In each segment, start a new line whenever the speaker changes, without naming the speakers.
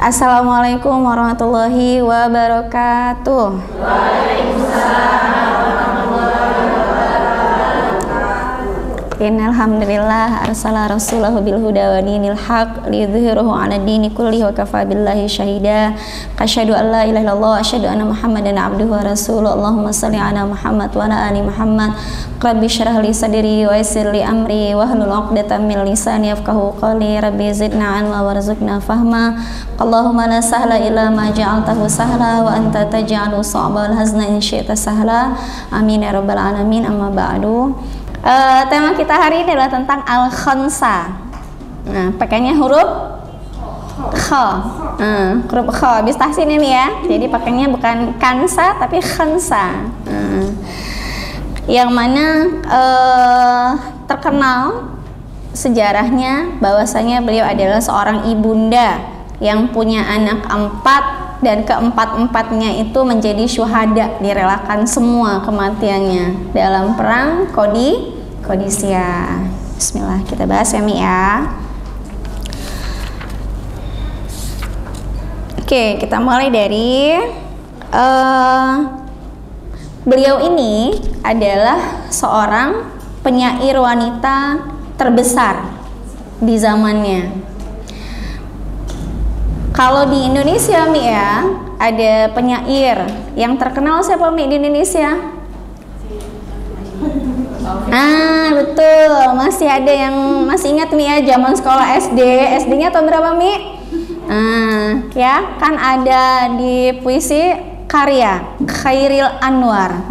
Assalamualaikum warahmatullahi wabarakatuh. Waalaikumsalam warahmatullahi wabarakatuh. Innal hamdalillah arsala rasulahu bil huda wa dinil haq liyudhhirahu 'ala dini kullihi wa kafa billahi syahida. Asyhadu an la ilaha illallah wa asyhadu anna Muhammadan abduhu wa rasuluh. Allahumma shalli 'ala Muhammad wa 'ala ali Muhammad. Rabbi shrah li sadri wa yassir li amri wahlul 'uqdatam min lisani yafqahu qawli. Rabbi zidna 'ilma warzuqna fahma. Allahumma la sahla illa ma ja'altahu sahla wa anta taj'alu sa'bal hazna in syi'ta sahla. Amin ya rabbal alamin. Amma ba'du. Tema kita hari ini adalah tentang al-khansa. Nah, pakainya huruf kha. Huruf kha habis tahsin ini ya. Jadi pakainya bukan kansa tapi khansa. Yang mana terkenal sejarahnya bahwasanya beliau adalah seorang ibunda yang punya anak 4 dan keempat-empatnya itu menjadi syuhada, direlakan semua kematiannya dalam perang Qadisiyah. Bismillah, kita bahas ya Mi ya. Oke, kita mulai dari beliau ini adalah seorang penyair wanita terbesar di zamannya. Kalau di Indonesia Mi ya, ada penyair yang terkenal siapa Mi di Indonesia? Betul, masih ada yang masih ingat Mi ya, zaman sekolah SD. SD-nya tahun berapa Mi? Ya, kan ada di puisi karya Khairil Anwar.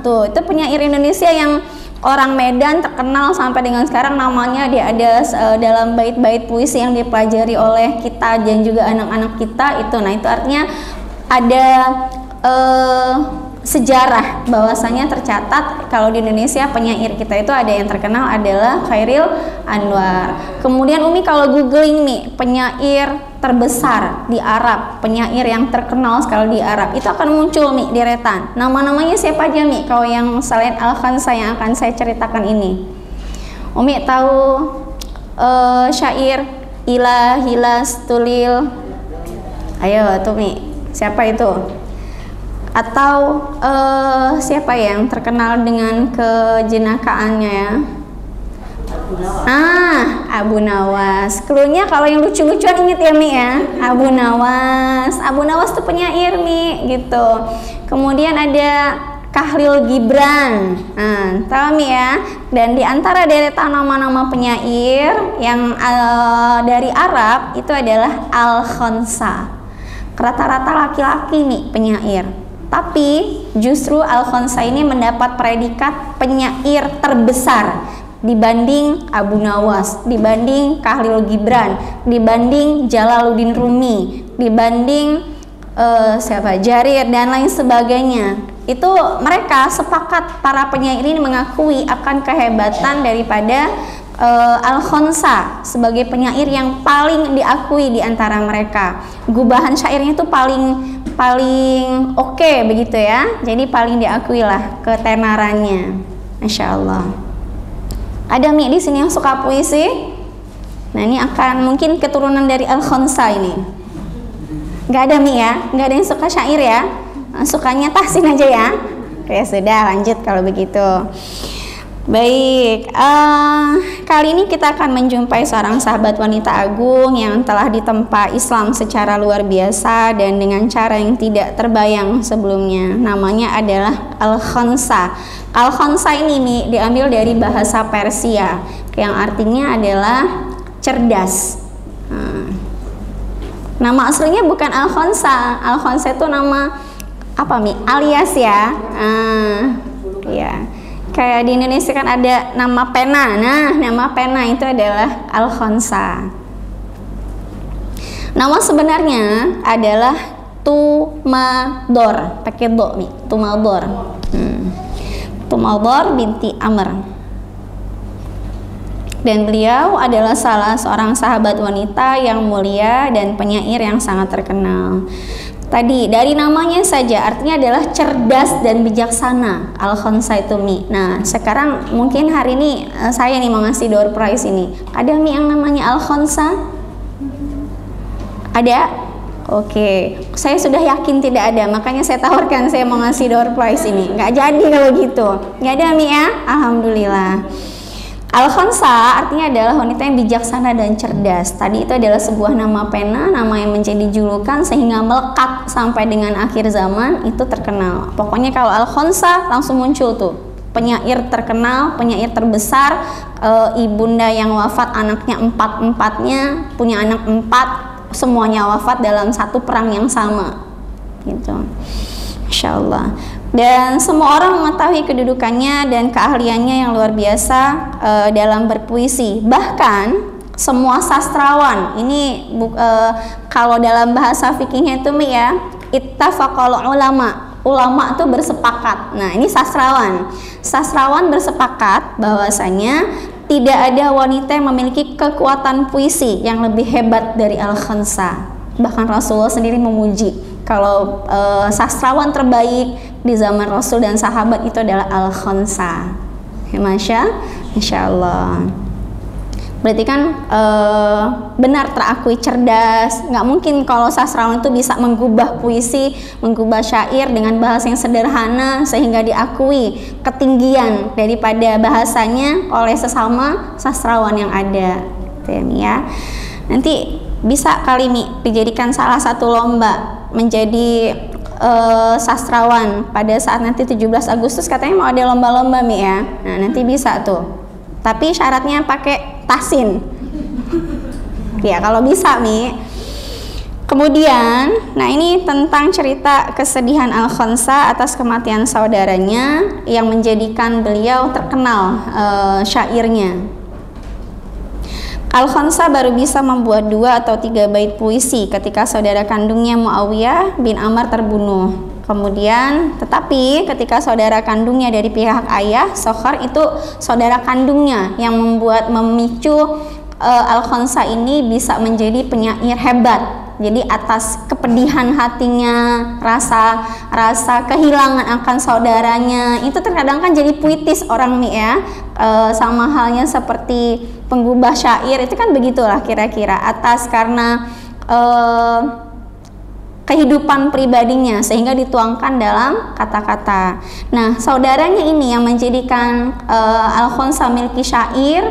Tuh, itu penyair Indonesia yang orang Medan terkenal sampai dengan sekarang, namanya dia ada dalam bait-bait puisi yang dipelajari oleh kita dan juga anak-anak kita itu. Nah, itu artinya ada sejarah bahwasanya tercatat kalau di Indonesia penyair kita itu ada yang terkenal adalah Khairil Anwar. Kemudian Umi kalau googling nih penyair terbesar di Arab, penyair yang terkenal sekali di Arab, itu akan muncul nih deretan. Nama-namanya siapa aja Mi? Kalau yang selain Al-Khansa yang akan saya ceritakan ini, Umi tahu syair Ilahilas Tulil? Ayo tuh Mi, siapa itu? Atau siapa yang terkenal dengan kejenakaannya ya? Abu Nawas. Cluenya kalau yang lucu-lucuan inget ya Mi ya, Abu Nawas. Abu Nawas tuh penyair Mi gitu. Kemudian ada Khalil Gibran. Tahu Mi ya. Dan di antara deretan nama-nama penyair yang dari Arab itu adalah Al-Khansa. Rata-rata laki-laki Mi penyair. Tapi justru Al-Khansa ini mendapat predikat penyair terbesar dibanding Abu Nawas, dibanding Khalil Gibran, dibanding Jalaluddin Rumi, dibanding siapa, Jarir dan lain sebagainya. Itu mereka sepakat, para penyair ini mengakui akan kehebatan daripada Al-Khansa sebagai penyair yang paling diakui di antara mereka. Gubahan syairnya itu paling oke begitu ya. Jadi paling diakui lah ketenarannya. Masya Allah. Ada Mi di sini yang suka puisi? Nah, ini akan mungkin keturunan dari Al-Khansa ini. Nggak ada Mi ya? Nggak ada yang suka syair ya? Sukanya tahsin aja ya? Oke, sudah lanjut kalau begitu. Baik, kali ini kita akan menjumpai seorang sahabat wanita agung yang telah ditempa Islam secara luar biasa dan dengan cara yang tidak terbayang sebelumnya. Namanya adalah Al-Khansa. Al-Khansa ini Mi, diambil dari bahasa Persia yang artinya adalah cerdas. Nama aslinya bukan Al-Khansa. Al-Khansa itu nama apa Mi? Alias ya. Ya. Kayak di Indonesia kan ada nama pena. Nah, nama pena itu adalah Al-Khansa. Nama sebenarnya adalah Tumador, pakai do Mi, Tumador. Tumador binti Amr. Dan beliau adalah salah seorang sahabat wanita yang mulia dan penyair yang sangat terkenal. Tadi dari namanya saja artinya adalah cerdas dan bijaksana, Al-Khansa itu Mi. Nah, sekarang mungkin hari ini saya nih mau ngasih door prize ini. Ada Mi yang namanya Al-Khansa? Ada? Oke, saya sudah yakin tidak ada, makanya saya tawarkan saya mau ngasih door prize ini. Nggak jadi kalau gitu. Nggak ada Mi ya? Alhamdulillah. Al-Khonsa artinya adalah wanita yang bijaksana dan cerdas. Tadi itu adalah sebuah nama pena, nama yang menjadi julukan sehingga melekat sampai dengan akhir zaman, itu terkenal. Pokoknya kalau Al-Khonsa langsung muncul tuh penyair terkenal, penyair terbesar, ibunda yang wafat anaknya empat-empatnya, punya anak 4, semuanya wafat dalam satu perang yang sama gitu. Masya Allah. Dan semua orang mengetahui kedudukannya dan keahliannya yang luar biasa dalam berpuisi. Bahkan semua sastrawan ini kalau dalam bahasa fikihnya itu Mi ya, ittafaqal ulama itu bersepakat. Nah ini sastrawan bersepakat bahwasanya tidak ada wanita yang memiliki kekuatan puisi yang lebih hebat dari Al-Khonsa. Bahkan Rasulullah sendiri memuji kalau sastrawan terbaik di zaman Rasul dan sahabat itu adalah Al-Khonsa. Masya Allah. Berarti kan benar terakui cerdas. Nggak mungkin kalau sastrawan itu bisa menggubah puisi, menggubah syair dengan bahasa yang sederhana sehingga diakui ketinggian daripada bahasanya oleh sesama sastrawan yang ada. Ya. Nanti bisa kali Mi dijadikan salah satu lomba menjadi sastrawan pada saat nanti 17 Agustus katanya mau ada lomba-lomba Mi ya. Nah nanti bisa tuh. Tapi syaratnya pakai tasin. Ya kalau bisa Mi. Kemudian, nah ini tentang cerita kesedihan Al-Khonsa atas kematian saudaranya yang menjadikan beliau terkenal syairnya. Al-Khonsa baru bisa membuat 2 atau 3 bait puisi ketika saudara kandungnya Muawiyah bin Amr terbunuh. Kemudian, tetapi ketika saudara kandungnya dari pihak ayah, Sokhar itu saudara kandungnya yang memicu Al-Khonsa ini bisa menjadi penyair hebat. Jadi atas kepedihan hatinya, rasa kehilangan akan saudaranya, itu terkadang kan jadi puitis orang Mi ya. Sama halnya seperti penggubah syair, itu kan begitulah kira-kira, atas karena kehidupan pribadinya sehingga dituangkan dalam kata-kata. Nah, saudaranya ini yang menjadikan Al-Khonsa miliki syair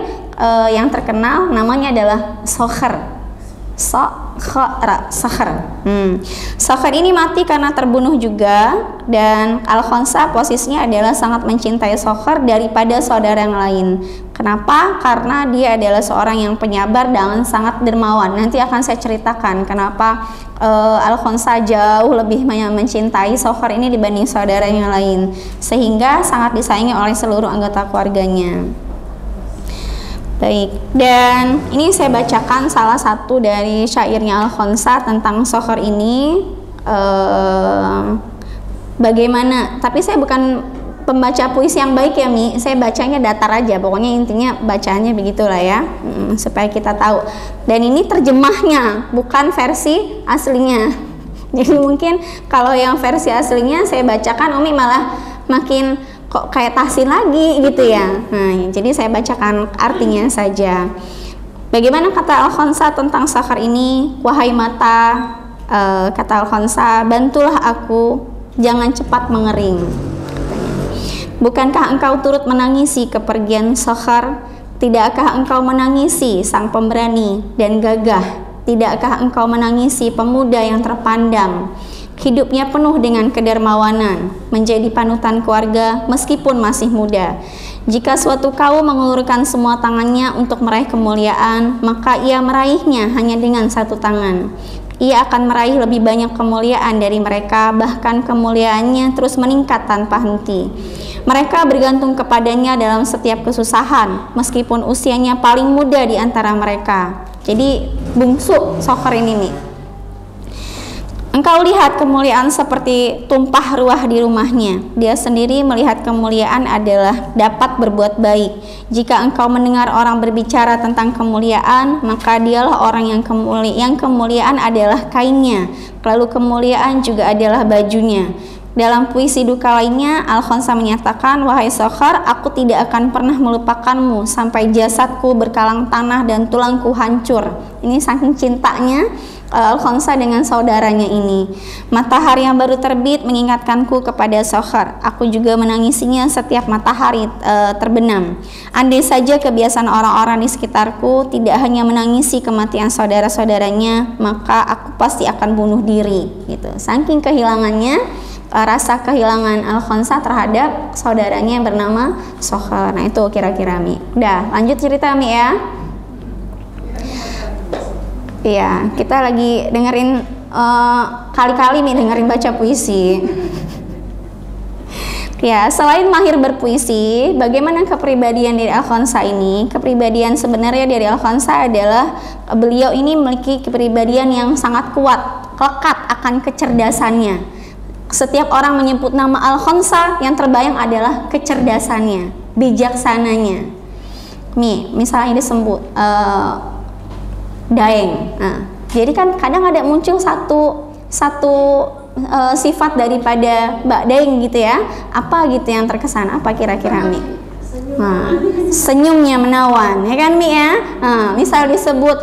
yang terkenal, namanya adalah Sokhar. Sokhar ini mati karena terbunuh juga, dan Al-Khonsa posisinya adalah sangat mencintai Sokhar daripada saudara yang lain. Kenapa? Karena dia adalah seorang yang penyabar dan sangat dermawan. Nanti akan saya ceritakan kenapa Al-Khonsa jauh lebih mencintai Sokhar ini dibanding saudara yang lain, sehingga sangat disayangi oleh seluruh anggota keluarganya. Baik, dan ini saya bacakan salah satu dari syairnya Al-Khonsa tentang Sokhar ini. Bagaimana, tapi saya bukan pembaca puisi yang baik ya Mi, saya bacanya datar aja, pokoknya intinya bacaannya begitulah ya, supaya kita tahu. Dan ini terjemahnya, bukan versi aslinya. Jadi mungkin kalau yang versi aslinya saya bacakan, Umi malah makin kok kayak tasin lagi gitu ya. Nah, jadi saya bacakan artinya saja. Bagaimana kata Al-Khonsa tentang Sokhar ini? Wahai mata, kata Al-Khonsa, bantulah aku, jangan cepat mengering. Bukankah engkau turut menangisi kepergian Sokhar? Tidakkah engkau menangisi sang pemberani dan gagah? Tidakkah engkau menangisi pemuda yang terpandang? Hidupnya penuh dengan kedermawanan, menjadi panutan keluarga meskipun masih muda. Jika suatu kaum mengulurkan semua tangannya untuk meraih kemuliaan, maka ia meraihnya hanya dengan satu tangan. Ia akan meraih lebih banyak kemuliaan dari mereka, bahkan kemuliaannya terus meningkat tanpa henti. Mereka bergantung kepadanya dalam setiap kesusahan, meskipun usianya paling muda di antara mereka. Jadi bungsu Sokhar ini nih. Engkau lihat kemuliaan seperti tumpah ruah di rumahnya. Dia sendiri melihat kemuliaan adalah dapat berbuat baik. Jika engkau mendengar orang berbicara tentang kemuliaan, maka dialah orang yang kemuliaan adalah kainnya, lalu kemuliaan juga adalah bajunya. Dalam puisi duka lainnya, Al-Khonsa menyatakan, wahai Sokhar, aku tidak akan pernah melupakanmu sampai jasadku berkalang tanah dan tulangku hancur. Ini saking cintanya Al-Khonsa dengan saudaranya ini. Matahari yang baru terbit mengingatkanku kepada Sokhar. Aku juga menangisinya setiap matahari terbenam. Andai saja kebiasaan orang-orang di sekitarku tidak hanya menangisi kematian saudara-saudaranya, maka aku pasti akan bunuh diri. Gitu. Saking kehilangannya, rasa kehilangan Al-Khonsa terhadap saudaranya yang bernama Sokhar. Nah itu kira-kira Mi. Udah, lanjut cerita Mi ya. Iya, kita lagi dengerin kali-kali nih dengerin baca puisi. Ya, selain mahir berpuisi, bagaimana kepribadian dari Al-Khonsa ini? Kepribadian sebenarnya dari Al-Khonsa adalah beliau ini memiliki kepribadian yang sangat kuat, lekat akan kecerdasannya. Setiap orang menyebut nama Al-Khonsa, yang terbayang adalah kecerdasannya, bijaksananya. Misalnya disebut Daeng. Nah, jadi kan kadang ada muncul satu sifat daripada Mbak Daeng gitu ya. Apa gitu yang terkesan? Apa kira-kira Mi? Nah, senyumnya menawan, ya kan Mi ya? Nah, misal disebut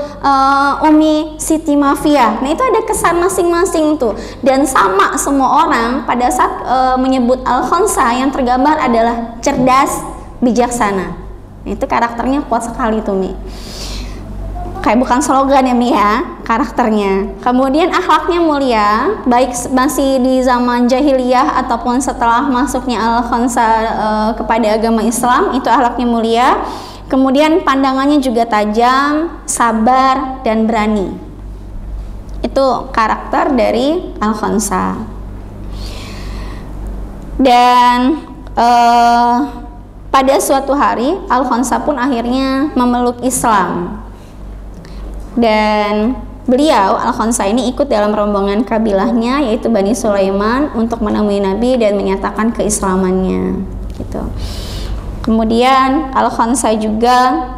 Umi Siti Mafia. Nah, itu ada kesan masing-masing tuh. Dan sama semua orang pada saat menyebut Al-Khonsa yang tergambar adalah cerdas, bijaksana. Nah, itu karakternya kuat sekali tuh Mi. Kayak bukan slogan ya Mi ya, karakternya. Kemudian akhlaknya mulia, baik masih di zaman jahiliyah ataupun setelah masuknya Al-Khonsa kepada agama Islam, itu akhlaknya mulia. Kemudian pandangannya juga tajam, sabar dan berani. Itu karakter dari Al-Khonsa. Dan pada suatu hari Al-Khonsa pun akhirnya memeluk Islam. Dan beliau Al-Khonsa ini ikut dalam rombongan kabilahnya yaitu Bani Sulaiman untuk menemui Nabi dan menyatakan keislamannya gitu. Kemudian Al-Khonsa juga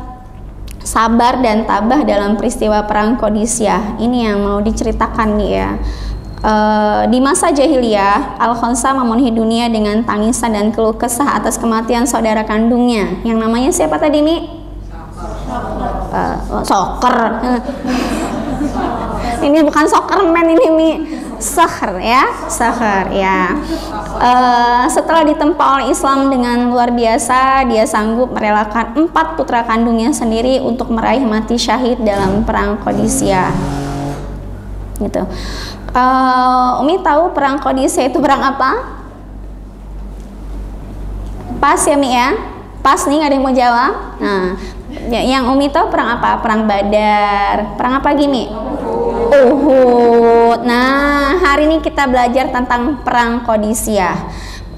sabar dan tabah dalam peristiwa perang Qadisiyah. Ini yang mau diceritakan nih ya. Di masa jahiliyah, Al-Khonsa memenuhi dunia dengan tangisan dan keluh kesah atas kematian saudara kandungnya yang namanya siapa tadi Mi? Soccer. Ini bukan Soccerman ini Mi, Sahr ya, Sahr ya. Setelah ditempa oleh Islam dengan luar biasa, dia sanggup merelakan 4 putra kandungnya sendiri untuk meraih mati syahid dalam perang Qadisiyah. Gitu. Umi tahu perang Qadisiyah itu perang apa? Pas ya Mi ya, pas nih nggak ada yang mau jawab. Nah. Yang Umi tahu perang apa? Perang Badar. Perang apa gini? Uhud. Nah, hari ini kita belajar tentang perang Qadisiyah.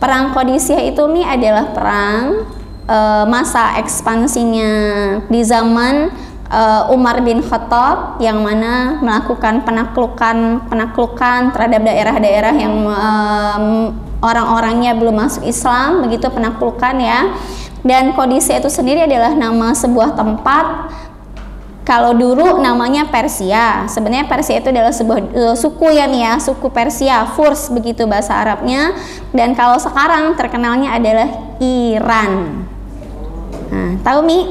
Perang Qadisiyah itu Mi adalah perang masa ekspansinya di zaman Umar bin Khattab yang mana melakukan penaklukan terhadap daerah-daerah yang orang-orangnya belum masuk Islam, begitu penaklukan ya. Dan Qadisiyah itu sendiri adalah nama sebuah tempat. Kalau dulu namanya Persia. Sebenarnya Persia itu adalah sebuah suku ya Mi ya, suku Persia, Furs begitu bahasa Arabnya. Dan kalau sekarang terkenalnya adalah Iran. Nah, tahu Mi?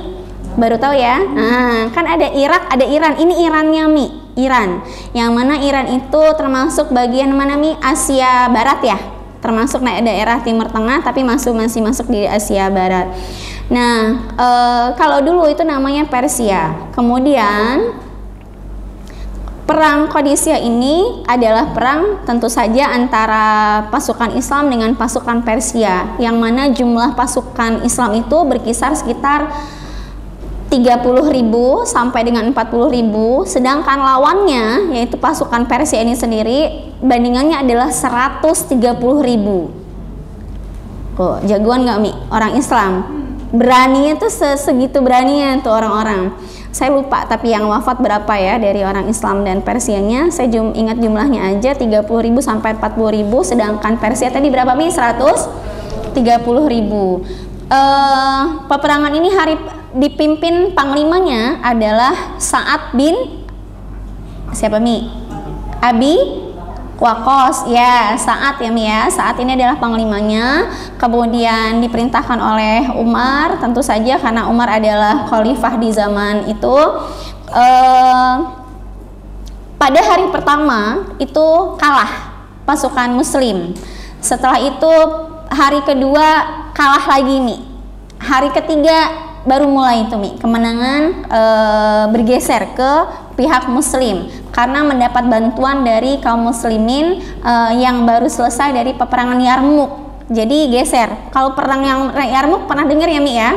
Baru tahu ya? Nah, kan ada Irak, ada Iran. Ini Irannya Mi, Iran. Yang mana Iran itu termasuk bagian mana Mi? Asia Barat ya. Termasuk daerah Timur Tengah tapi masih masuk di Asia Barat. Nah, kalau dulu itu namanya Persia. Kemudian perang Qadisiyah ini adalah perang tentu saja antara pasukan Islam dengan pasukan Persia, yang mana jumlah pasukan Islam itu berkisar sekitar 30.000 sampai dengan 40.000, sedangkan lawannya yaitu pasukan Persia ini sendiri bandingannya adalah 130.000. Kok jagoan nggak Mi? Orang Islam beraninya tuh segitu beraninya tuh orang-orang. Saya lupa tapi yang wafat berapa ya dari orang Islam dan Persianya. Saya ingat jumlahnya aja 30.000 sampai 40.000, sedangkan Persia tadi berapa Mi? 130.000. Peperangan ini dipimpin panglimanya adalah Sa'ad bin siapa Mi? Abi Waqqas ya, Sa'ad ya Mi ya. Sa'ad ini adalah panglimanya, kemudian diperintahkan oleh Umar, tentu saja karena Umar adalah khalifah di zaman itu. pada hari pertama itu kalah pasukan Muslim. Setelah itu hari kedua kalah lagi Mi. Hari ketiga baru mulai itu Mi kemenangan bergeser ke pihak Muslim karena mendapat bantuan dari kaum muslimin yang baru selesai dari peperangan Yarmuk. Jadi geser. Kalau perang yang Yarmuk pernah dengar ya Mi ya?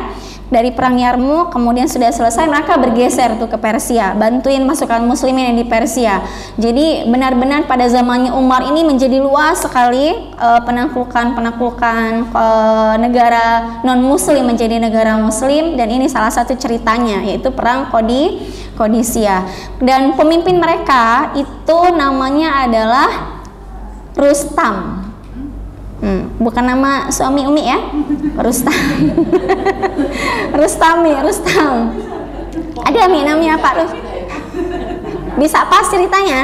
Dari perang Yarmuk kemudian sudah selesai, mereka bergeser tuh ke Persia, bantuin pasukan muslimin yang di Persia. Jadi benar-benar pada zamannya Umar ini menjadi luas sekali penaklukan negara non muslim menjadi negara muslim, dan ini salah satu ceritanya yaitu perang Qadisiyah. Dan pemimpin mereka itu namanya adalah Rustam. Bukan nama suami Umi ya, Rustam. Rustam. Ada Mi namanya Pak Rus. Bisa pas ceritanya?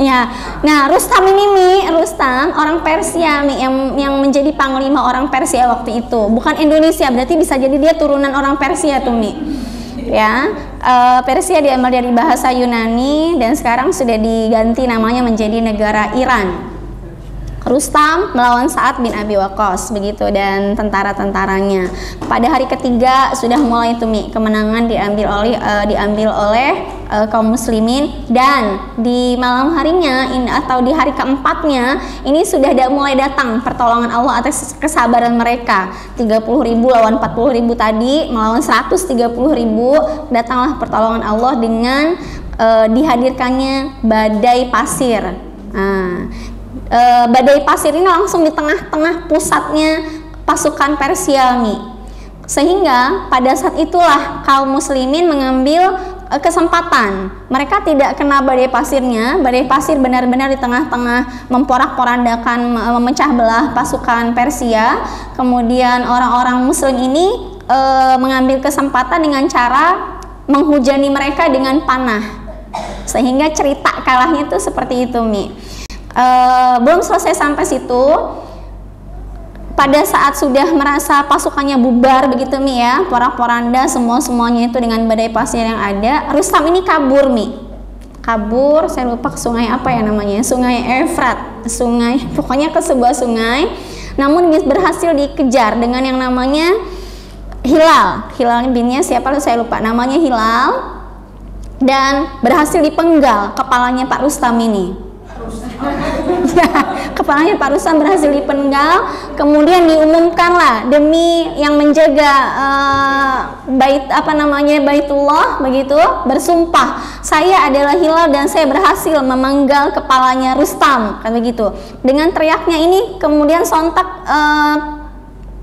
Ya. Nah, Rustam ini Mi, Rustam orang Persia Mi, yang menjadi panglima orang Persia waktu itu. Bukan Indonesia, berarti bisa jadi dia turunan orang Persia tuh Mi. Ya, Persia diambil dari bahasa Yunani dan sekarang sudah diganti namanya menjadi negara Iran. Rustam melawan Sa'ad bin Abi Waqqas begitu dan tentara-tentaranya. Pada hari ketiga sudah mulai itu Mi, kemenangan diambil oleh kaum muslimin, dan di malam harinya atau di hari keempatnya ini sudah mulai datang pertolongan Allah atas kesabaran mereka. 30.000 lawan 40.000 tadi melawan 130.000, datanglah pertolongan Allah dengan dihadirkannya badai pasir. Badai pasir ini langsung di tengah-tengah pusatnya pasukan Persia Mi. Sehingga pada saat itulah kaum muslimin mengambil kesempatan. Mereka tidak kena badai pasirnya. Badai pasir benar-benar di tengah-tengah memporak-porandakan, memecah belah pasukan Persia. Kemudian orang-orang muslim ini mengambil kesempatan dengan cara menghujani mereka dengan panah. Sehingga cerita kalahnya itu seperti itu Mi. Belum selesai sampai situ, pada saat sudah merasa pasukannya bubar begitu Mi ya, porak-poranda semuanya itu dengan badai pasir yang ada, Rustam ini kabur Mi. Kabur, saya lupa ke sungai apa ya namanya, sungai Efrat, pokoknya ke sebuah sungai. Namun berhasil dikejar dengan yang namanya Hilal binnya siapa saya lupa, namanya Hilal, dan berhasil dipenggal kepalanya Pak Rustam ini. Ya, kepalanya Pak Rustam berhasil dipenggal, kemudian diumumkanlah demi yang menjaga Baitullah begitu, bersumpah saya adalah Hilal dan saya berhasil memenggal kepalanya Rustam, kan begitu. Dengan teriaknya ini kemudian sontak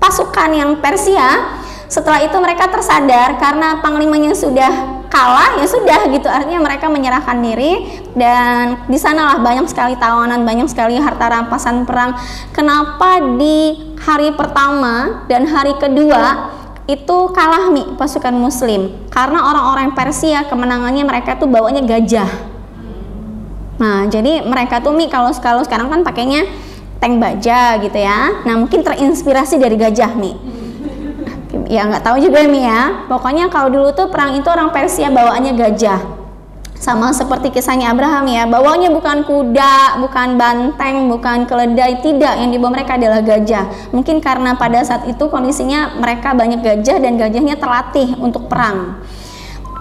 pasukan yang Persia. Setelah itu mereka tersadar karena panglimanya sudah kalah, ya sudah gitu, artinya mereka menyerahkan diri, dan di sanalah banyak sekali tawanan, banyak sekali harta rampasan perang. Kenapa di hari pertama dan hari kedua itu kalah Mi pasukan muslim? Karena orang-orang Persia kemenangannya mereka tuh bawanya gajah. Nah, jadi mereka tuh Mi kalau sekarang kan pakainya tank baja gitu ya. Nah, mungkin terinspirasi dari gajah Mi. Ya nggak tahu juga Mi ya. Pokoknya kalau dulu tuh perang itu orang Persia bawaannya gajah. Sama seperti kisahnya Abraham ya, bawanya bukan kuda, bukan banteng, bukan keledai, tidak, yang dibawa mereka adalah gajah. Mungkin karena pada saat itu kondisinya mereka banyak gajah dan gajahnya terlatih untuk perang.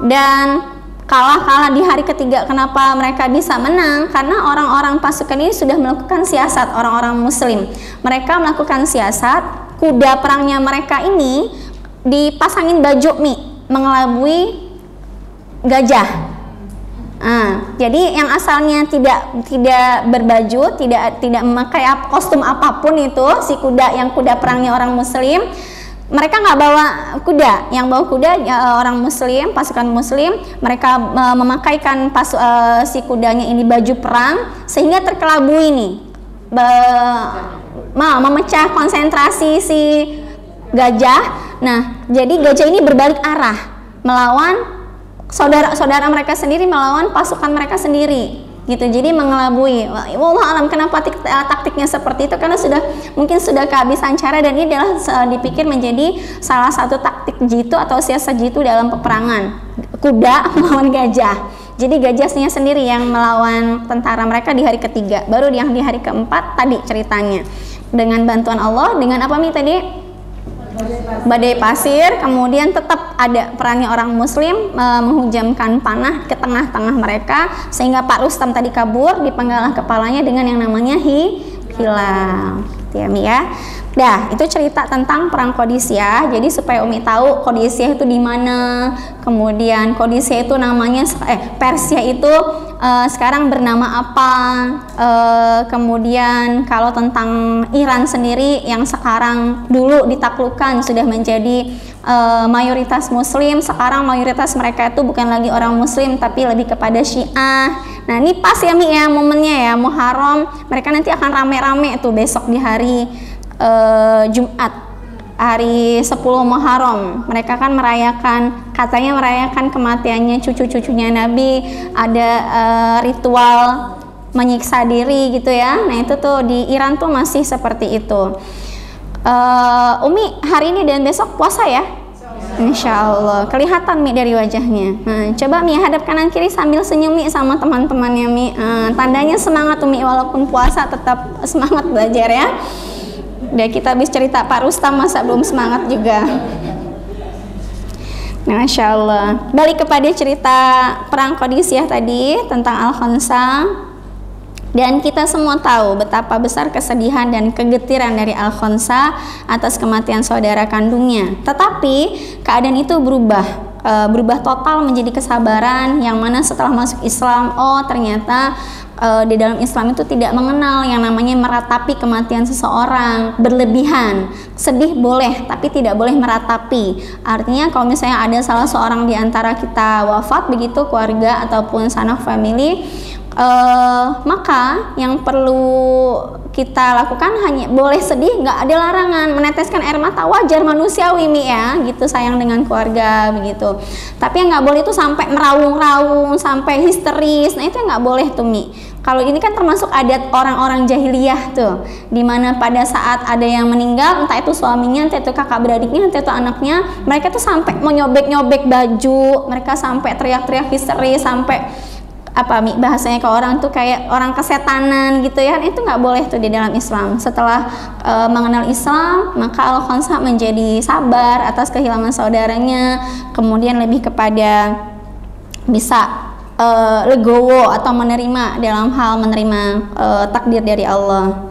Dan kalah di hari ketiga. Kenapa mereka bisa menang? Karena orang-orang pasukan ini sudah melakukan siasat, orang-orang muslim. Mereka melakukan siasat, kuda perangnya mereka ini dipasangin baju Mi, mengelabui gajah. Jadi yang asalnya tidak berbaju, tidak memakai kostum apapun itu si kuda perangnya orang muslim, mereka nggak bawa kuda. Yang bawa kuda orang muslim, pasukan muslim, mereka memakaikan si kudanya ini baju perang sehingga terkelabui nih, memecah konsentrasi si gajah. Nah, jadi gajah ini berbalik arah melawan saudara-saudara mereka sendiri, melawan pasukan mereka sendiri gitu. Jadi mengelabui. Wallahu alam kenapa taktiknya seperti itu, karena mungkin sudah kehabisan cara, dan ini adalah dipikir menjadi salah satu taktik jitu atau siasat jitu dalam peperangan, kuda melawan gajah. Jadi Gajasnya sendiri yang melawan tentara mereka di hari ketiga. Baru yang di hari keempat tadi ceritanya. Dengan bantuan Allah, dengan apa Mi tadi? Badai pasir. Kemudian tetap ada perannya orang muslim menghujamkan panah ke tengah-tengah mereka, sehingga Pak Rustam tadi kabur, dipenggalah kepalanya dengan yang namanya hilal. Ya Mi ya. Dah, itu cerita tentang perang Qadisiyah. Jadi supaya Umi tahu Qadisiyah itu di mana. Kemudian Qadisiyah itu namanya Persia itu sekarang bernama apa. Kemudian kalau tentang Iran sendiri yang sekarang dulu ditaklukkan sudah menjadi mayoritas muslim, sekarang mayoritas mereka itu bukan lagi orang muslim tapi lebih kepada Syiah. Nah, ini pas ya Mi ya momennya ya, Muharram. Mereka nanti akan rame-rame tuh besok di hari Jumat, hari 10 Muharram. Mereka kan katanya merayakan kematiannya cucu-cucunya Nabi. Ada ritual menyiksa diri gitu ya. Nah, itu tuh di Iran tuh masih seperti itu. Umi hari ini dan besok puasa ya? Insya Allah. Kelihatan Mi dari wajahnya. Nah, coba Mi hadap kanan kiri sambil senyum Mi sama teman-temannya Mi. Tandanya semangat Umi, walaupun puasa tetap semangat belajar ya. Udah kita habis cerita Pak Rustam, masa belum semangat juga. Nah, Masya Allah. Balik kepada cerita perang Qadisiyah tadi tentang Al-Khansa. Dan kita semua tahu betapa besar kesedihan dan kegetiran dari Al-Khansa atas kematian saudara kandungnya. Tetapi keadaan itu berubah total menjadi kesabaran, yang mana setelah masuk Islam, ternyata di dalam Islam itu tidak mengenal yang namanya meratapi kematian seseorang berlebihan. Sedih boleh, tapi tidak boleh meratapi. Artinya kalau misalnya ada salah seorang di antara kita wafat begitu, keluarga ataupun sanak family, maka yang perlu kita lakukan hanya boleh sedih, nggak ada larangan, meneteskan air mata wajar manusiawi Mi ya, gitu, sayang dengan keluarga begitu. Tapi yang nggak boleh itu sampai meraung-raung, sampai histeris. Nah, itu nggak boleh tuh Mi. Kalau ini kan termasuk adat orang-orang jahiliyah tuh, dimana pada saat ada yang meninggal, entah itu suaminya, entah itu kakak beradiknya, entah itu anaknya, mereka tuh sampai mau nyobek-nyobek baju, mereka sampai teriak-teriak histeris, sampai apa Mi bahasanya ke orang tuh kayak orang kesetanan gitu ya. Itu nggak boleh tuh di dalam Islam. Setelah mengenal Islam, maka Al-Khansa menjadi sabar atas kehilangan saudaranya, kemudian lebih kepada bisa legowo atau menerima dalam hal menerima takdir dari Allah.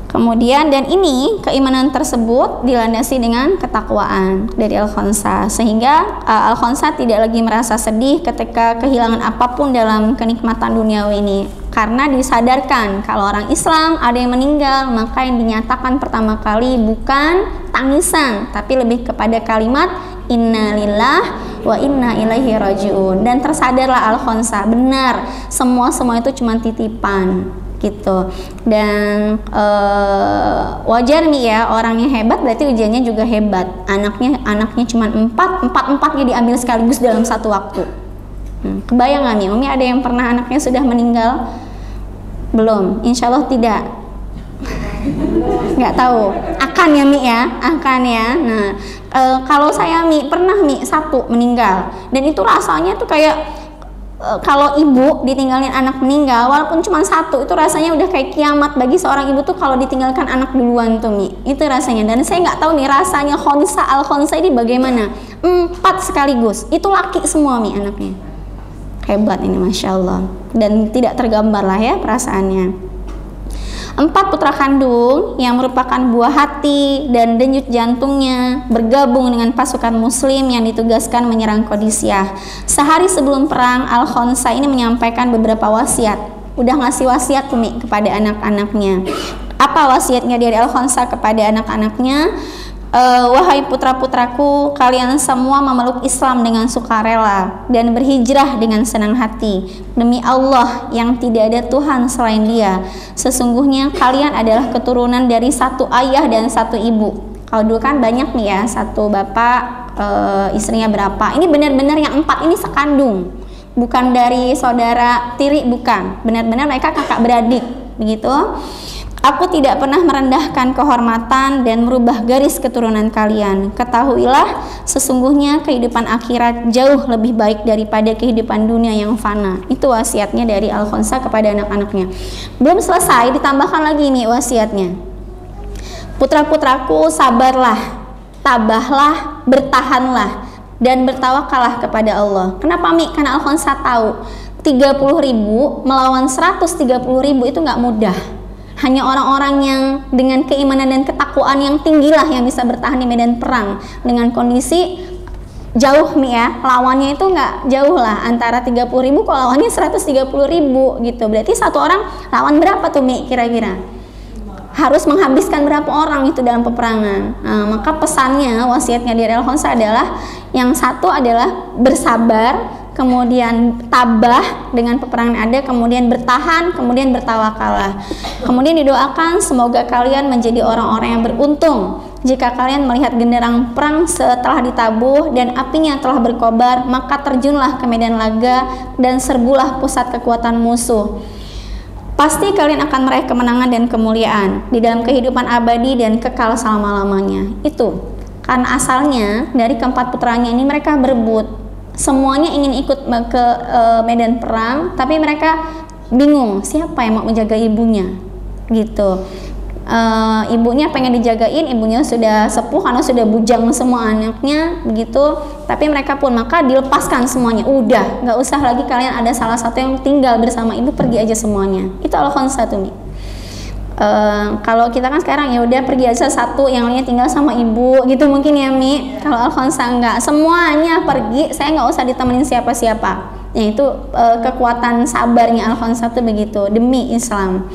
Kemudian dan ini keimanan tersebut dilandasi dengan ketakwaan dari Al-Khansa, sehingga Al-Khansa tidak lagi merasa sedih ketika kehilangan apapun dalam kenikmatan duniawi ini, karena disadarkan kalau orang Islam ada yang meninggal, maka yang dinyatakan pertama kali bukan tangisan tapi lebih kepada kalimat innalillah wa inna ilaihi rajiun. Dan tersadarlah Al-Khansa, benar semua itu cuma titipan gitu. Dan wajar nih ya, orangnya hebat berarti ujiannya juga hebat. Anaknya cuma empatnya diambil sekaligus dalam satu waktu. Kebayang nggak nih Umi, ada yang pernah anaknya sudah meninggal? Belum, insya Allah tidak. Nggak tahu, akan ya Mi ya, akan ya. Nah, kalau saya Mi pernah Mi satu meninggal, dan itu rasanya tuh kayak kalau ibu ditinggalin anak meninggal walaupun cuma satu, itu rasanya udah kayak kiamat bagi seorang ibu tuh kalau ditinggalkan anak duluan tuh Mi, itu rasanya. Dan saya nggak tahu nih rasanya Al-Khansa ini bagaimana, 4 sekaligus, itu laki semua Mi anaknya. Hebat ini Masya Allah, dan tidak tergambar lah ya perasaannya. 4 putra kandung yang merupakan buah hati dan denyut jantungnya bergabung dengan pasukan muslim yang ditugaskan menyerang Qadisiyah. Sehari sebelum perang, Al-Khansa ini menyampaikan beberapa wasiat. Udah ngasih wasiat tuh Mi kepada anak-anaknya. Apa wasiatnya dari Al-Khansa kepada anak-anaknya? Wahai putra-putraku, kalian semua memeluk Islam dengan sukarela dan berhijrah dengan senang hati. Demi Allah yang tidak ada Tuhan selain Dia, sesungguhnya kalian adalah keturunan dari satu ayah dan satu ibu. Kalau dulu kan banyak nih ya, satu bapak, istrinya berapa. Ini benar-benar yang 4 ini sekandung, bukan dari saudara tiri, bukan. Benar-benar mereka kakak beradik, begitu. Aku tidak pernah merendahkan kehormatan dan merubah garis keturunan kalian. Ketahuilah, sesungguhnya kehidupan akhirat jauh lebih baik daripada kehidupan dunia yang fana. Itu wasiatnya dari Al-Khunsa kepada anak-anaknya. Belum selesai, ditambahkan lagi nih wasiatnya. Putra-putraku, sabarlah, tabahlah, bertahanlah, dan bertawakallah kepada Allah. Kenapa, Mi? Karena Al-Khunsa tahu 30.000 melawan 130.000 itu nggak mudah. Hanya orang-orang yang dengan keimanan dan ketakwaan yang tinggilah yang bisa bertahan di medan perang dengan kondisi jauh, Mi, ya. Lawannya itu nggak jauh lah, antara 30.000 kok lawannya 130.000 gitu. Berarti satu orang lawan berapa tuh, Mi, kira-kira? Harus menghabiskan berapa orang itu dalam peperangan. Nah, maka pesannya, wasiatnya dari Al-Khunsa adalah yang satu adalah bersabar, kemudian tabah dengan peperangan ada, kemudian bertahan, kemudian bertawakallah. Kemudian didoakan semoga kalian menjadi orang-orang yang beruntung. Jika kalian melihat genderang perang setelah ditabuh dan apinya telah berkobar, maka terjunlah ke medan laga dan serbulah pusat kekuatan musuh. Pasti kalian akan meraih kemenangan dan kemuliaan di dalam kehidupan abadi dan kekal selama-lamanya. Itu karena asalnya dari keempat putranya ini mereka berebut. Semuanya ingin ikut ke medan perang, tapi mereka bingung siapa yang mau menjaga ibunya gitu. Ibunya pengen dijagain, ibunya sudah sepuh karena sudah bujang semua anaknya begitu, tapi mereka pun maka dilepaskan semuanya, udah nggak usah lagi kalian ada salah satu yang tinggal bersama ibu, pergi aja semuanya. Itu Al-Khunsa tuh, Mi. Kalau kita kan sekarang ya udah pergi aja satu, yang lainnya tinggal sama ibu gitu mungkin ya, Mi. Kalau Al-Khunsa enggak, semuanya pergi, saya nggak usah ditemenin siapa-siapa. Itu kekuatan sabarnya Al-Khunsa tuh begitu demi Islam.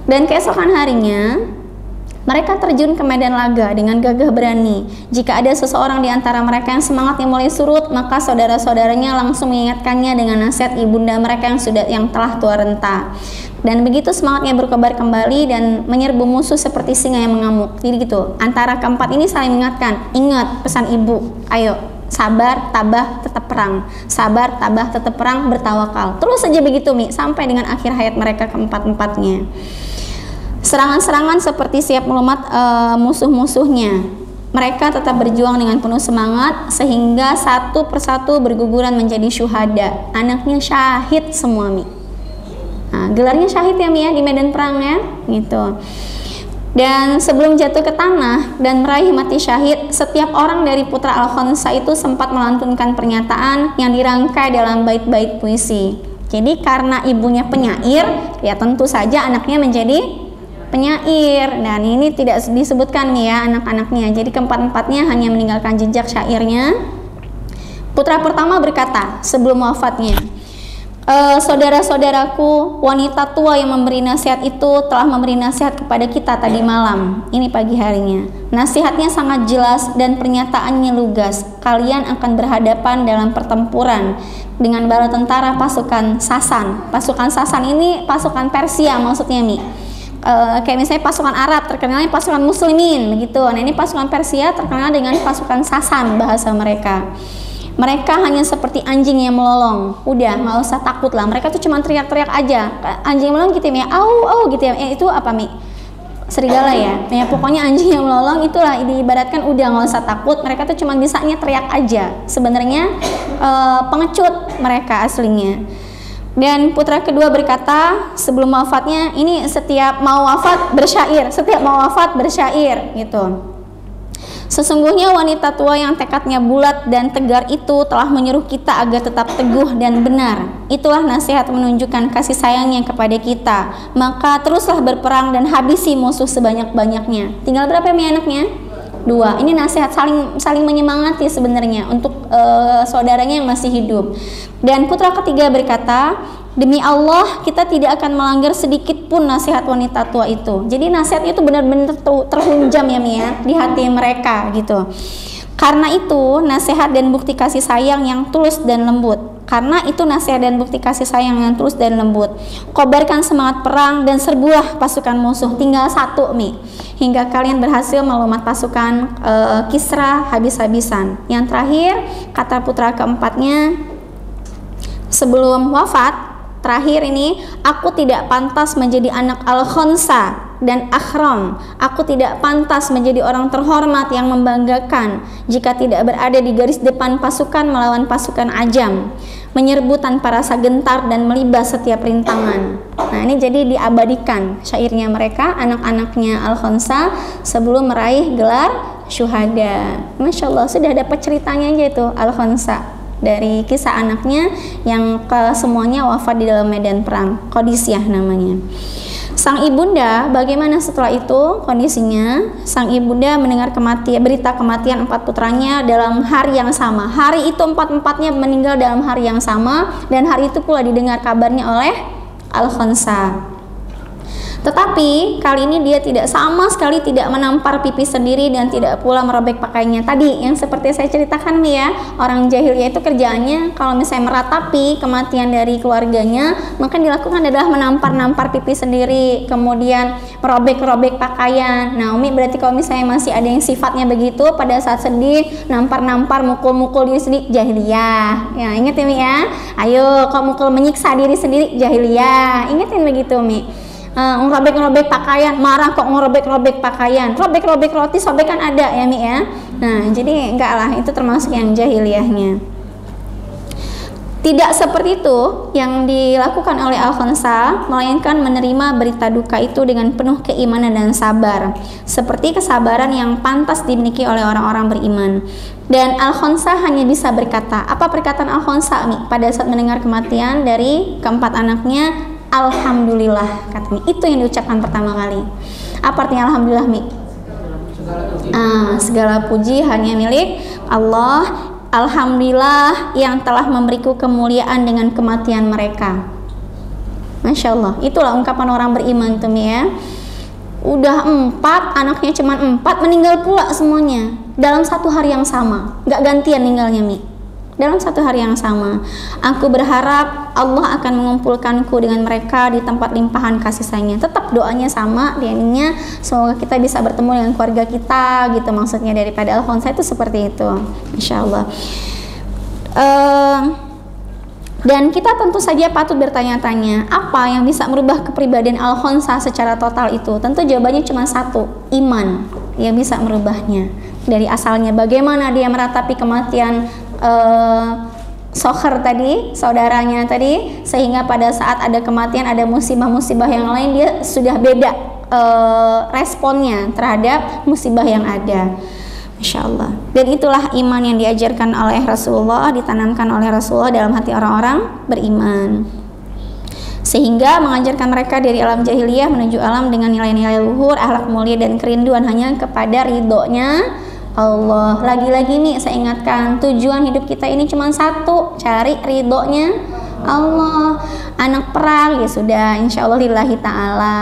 Dan keesokan harinya mereka terjun ke medan laga dengan gagah berani. Jika ada seseorang di antara mereka yang semangatnya mulai surut, maka saudara-saudaranya langsung mengingatkannya dengan nasihat ibunda mereka yang telah tua renta. Dan begitu semangatnya berkobar kembali dan menyerbu musuh seperti singa yang mengamuk. Jadi gitu, antara keempat ini saling mengingatkan, ingat pesan ibu, ayo sabar, tabah, tetap perang. Sabar, tabah, tetap perang, bertawakal. Terus saja begitu, Mi, sampai dengan akhir hayat mereka keempat-empatnya. Serangan-serangan seperti siap melumat musuh-musuhnya. Mereka tetap berjuang dengan penuh semangat sehingga satu persatu berguguran menjadi syuhada. Anaknya syahid semua, Mi. Nah, gelarnya syahid ya, Mi, ya, di medan perang ya, gitu. Dan sebelum jatuh ke tanah dan meraih mati syahid, setiap orang dari putra Al-Khunsa itu sempat melantunkan pernyataan yang dirangkai dalam bait-bait puisi. Jadi karena ibunya penyair, ya tentu saja anaknya menjadi penyair. Dan ini tidak disebutkan nih ya anak-anaknya. Jadi keempat-empatnya hanya meninggalkan jejak syairnya. Putra pertama berkata sebelum wafatnya, saudara-saudaraku, wanita tua yang memberi nasihat itu telah memberi nasihat kepada kita tadi malam. Ini pagi harinya. Nasihatnya sangat jelas dan pernyataannya lugas. Kalian akan berhadapan dalam pertempuran dengan bala tentara pasukan Sasan. Pasukan Sasan ini pasukan Persia maksudnya, Mi. Kayak misalnya pasukan Arab terkenalnya pasukan Muslimin begitu. Nah, ini pasukan Persia terkenal dengan pasukan Sasan bahasa mereka. Mereka hanya seperti anjing yang melolong. Udah, nggak usah takut lah. Mereka tuh cuma teriak-teriak aja. Anjing melolong gitu ya, au au gitu ya. Itu apa, Mi? Serigala ya. Ya pokoknya anjing yang melolong itulah diibaratkan udah nggak usah takut. Mereka tuh cuma bisanya teriak aja. Sebenarnya pengecut mereka aslinya. Dan putra kedua berkata sebelum wafatnya, ini setiap mau wafat bersyair gitu. Sesungguhnya wanita tua yang tekadnya bulat dan tegar itu telah menyuruh kita agar tetap teguh dan benar. Itulah nasihat menunjukkan kasih sayangnya kepada kita. Maka teruslah berperang dan habisi musuh sebanyak-banyaknya. Tinggal berapa, Mi, anaknya? 2. Ini nasihat saling menyemangati sebenarnya untuk saudaranya yang masih hidup. Dan putra ketiga berkata, demi Allah kita tidak akan melanggar sedikit pun nasihat wanita tua itu. Jadi nasihatnya itu benar-benar terhunjam ya, Mi, ya, di hati mereka gitu. Karena itu nasihat dan bukti kasih sayang yang tulus dan lembut. Karena itu nasihat dan bukti kasih sayang yang tulus dan lembut. Kobarkan semangat perang dan serbulah pasukan musuh. Tinggal satu, Mi, hingga kalian berhasil melumat pasukan Kisra habis-habisan. Yang terakhir, kata putra keempatnya sebelum wafat, terakhir ini, aku tidak pantas menjadi anak Al-Khunsa dan akhram. Aku tidak pantas menjadi orang terhormat yang membanggakan jika tidak berada di garis depan pasukan melawan pasukan ajam, menyerbu tanpa rasa gentar dan melibas setiap rintangan. Nah, ini jadi diabadikan syairnya mereka, anak-anaknya Al-Khonsa sebelum meraih gelar syuhada. Masya Allah, sudah dapat ceritanya aja itu Al-Khonsa, dari kisah anaknya yang semuanya wafat di dalam medan perang. Qadisiyah namanya. Sang ibunda bagaimana setelah itu kondisinya? Sang ibunda mendengar berita kematian 4 putranya dalam hari yang sama. Hari itu 4-4-nya meninggal dalam hari yang sama, dan hari itu pula didengar kabarnya oleh Al-Khonsa. Tetapi kali ini dia sama sekali tidak menampar pipi sendiri dan tidak pula merobek pakaiannya. Tadi yang seperti saya ceritakan nih ya, orang jahiliyah itu kerjaannya kalau misalnya meratapi kematian dari keluarganya, maka dilakukan adalah menampar-nampar pipi sendiri, kemudian merobek-robek pakaian. Nah, Umi berarti kalau misalnya masih ada yang sifatnya begitu pada saat sedih, nampar-nampar, mukul-mukul diri sendiri, jahiliyah. Ya, ingat ya Mi ya. Ayo, kalau mukul menyiksa diri sendiri, jahiliyah. Ingatin begitu Mi. Ngerobek-ngerobek pakaian, marah kok ngerobek-robek pakaian, robek-robek roti sobek kan ada ya Mi ya. Nah, jadi enggak lah, itu termasuk yang jahiliyahnya. Tidak seperti itu yang dilakukan oleh Al-Khonsa, melainkan menerima berita duka itu dengan penuh keimanan dan sabar, seperti kesabaran yang pantas dimiliki oleh orang-orang beriman. Dan Al-Khonsa hanya bisa berkata, apa perkataan Al-Khonsa Mi pada saat mendengar kematian dari keempat anaknya? Alhamdulillah, katanya. Itu yang diucapkan pertama kali. Apa artinya alhamdulillah Mi? Segala puji hanya milik Allah. Alhamdulillah yang telah memberiku kemuliaan dengan kematian mereka. Masya Allah, itulah ungkapan orang beriman tuh Mi ya. Udah 4, anaknya cuma 4, meninggal pula semuanya dalam satu hari yang sama, gak gantian meninggalnya Mi, dalam satu hari yang sama. Aku berharap Allah akan mengumpulkanku dengan mereka di tempat limpahan kasih sayangnya. Tetap doanya sama, dianinya semoga kita bisa bertemu dengan keluarga kita gitu, maksudnya daripada Al-Khonsa itu seperti itu, insya Allah. Dan kita tentu saja patut bertanya-tanya, apa yang bisa merubah kepribadian Al-Khonsa secara total itu? Tentu jawabannya cuma satu, iman yang bisa merubahnya. Dari asalnya bagaimana dia meratapi kematian Soher tadi, saudaranya tadi, sehingga pada saat ada kematian, ada musibah-musibah yang lain, dia sudah beda responnya terhadap musibah yang ada. Masya Allah. Dan itulah iman yang diajarkan oleh Rasulullah, ditanamkan oleh Rasulullah dalam hati orang-orang beriman, sehingga mengajarkan mereka dari alam jahiliyah menuju alam dengan nilai-nilai luhur, akhlak mulia, dan kerinduan hanya kepada ridhonya Allah. Lagi-lagi nih saya ingatkan, tujuan hidup kita ini cuma satu, cari ridhonya Allah. Anak perang ya sudah, insya Allah lillahi ta'ala.